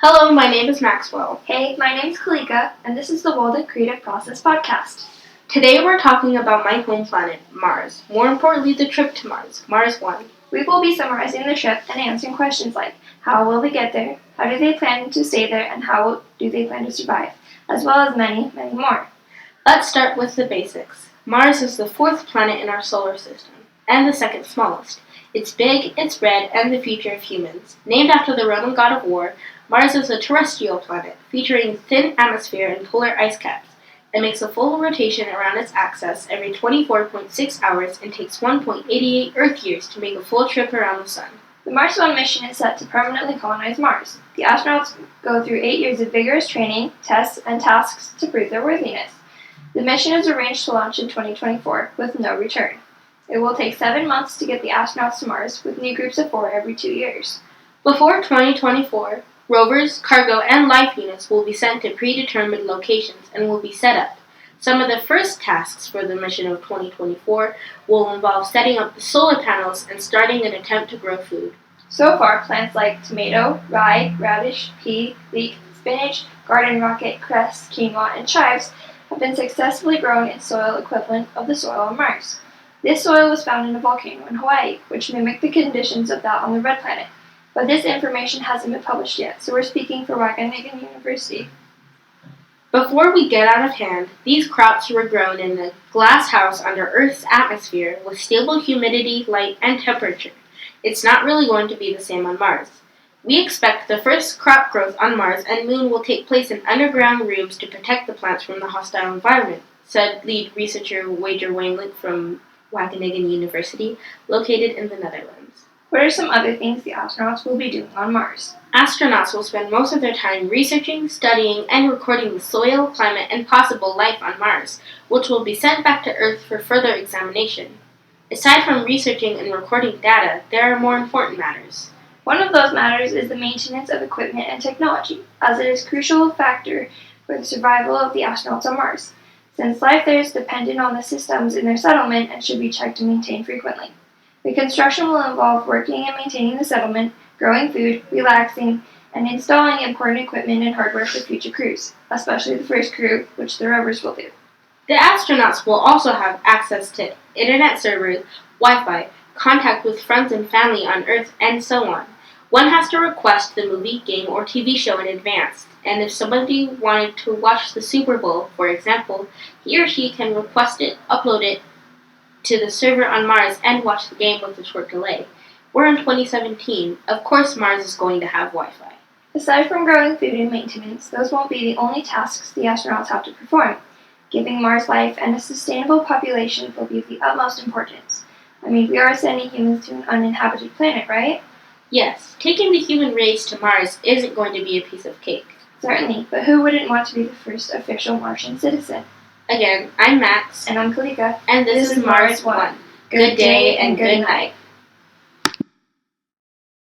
Hello, my name is Maxwell. Hey, my name's Kalika, and this is the Walden Creative Process Podcast. Today we're talking about my home planet, Mars. More importantly, the trip to Mars, Mars 1. We will be summarizing the trip and answering questions like, how will we get there, how do they plan to stay there, and how do they plan to survive, as well as many, many more. Let's start with the basics. Mars is the fourth planet in our solar system, and the second smallest. It's big, it's red, and the future of humans. Named after the Roman god of war, Mars is a terrestrial planet, featuring thin atmosphere and polar ice caps. It makes a full rotation around its axis every 24.6 hours and takes 1.88 Earth years to make a full trip around the Sun. The Mars 1 mission is set to permanently colonize Mars. The astronauts go through 8 years of vigorous training, tests, and tasks to prove their worthiness. The mission is arranged to launch in 2024 with no return. It will take 7 months to get the astronauts to Mars, with new groups of 4 every 2 years. Before 2024, rovers, cargo, and life units will be sent to predetermined locations and will be set up. Some of the first tasks for the mission of 2024 will involve setting up the solar panels and starting an attempt to grow food. So far, plants like tomato, rye, radish, pea, leek, spinach, garden rocket, cress, quinoa, and chives have been successfully grown in soil equivalent of the soil on Mars. This soil was found in a volcano in Hawaii, which mimicked the conditions of that on the red planet. But this information hasn't been published yet, so we're speaking for Walden University. Before we get out of hand, these crops were grown in a glass house under Earth's atmosphere with stable humidity, light, and temperature. It's not really going to be the same on Mars. We expect the first crop growth on Mars and Moon will take place in underground rooms to protect the plants from the hostile environment, said lead researcher Wager Wainlick from Wageningen University, located in the Netherlands. What are some other things the astronauts will be doing on Mars? Astronauts will spend most of their time researching, studying, and recording the soil, climate, and possible life on Mars, which will be sent back to Earth for further examination. Aside from researching and recording data, there are more important matters. One of those matters is the maintenance of equipment and technology, as it is a crucial factor for the survival of the astronauts on Mars, since life there is dependent on the systems in their settlement and should be checked and maintained frequently. The construction will involve working and maintaining the settlement, growing food, relaxing, and installing important equipment and hardware for future crews, especially the first crew, which the rovers will do. The astronauts will also have access to internet servers, Wi-Fi, contact with friends and family on Earth, and so on. One has to request the movie, game, or TV show in advance, and if somebody wanted to watch the Super Bowl, for example, he or she can request it, upload it to the server on Mars, and watch the game with a short delay. We're in 2017. Of course Mars is going to have Wi-Fi. Aside from growing food and maintenance, those won't be the only tasks the astronauts have to perform. Giving Mars life and a sustainable population will be of the utmost importance. We are sending humans to an uninhabited planet, right? Yes, taking the human race to Mars isn't going to be a piece of cake. Certainly, but who wouldn't want to be the first official Martian citizen? Again, I'm Max. And I'm Kalika. And this is Mars 1. Good day and good night.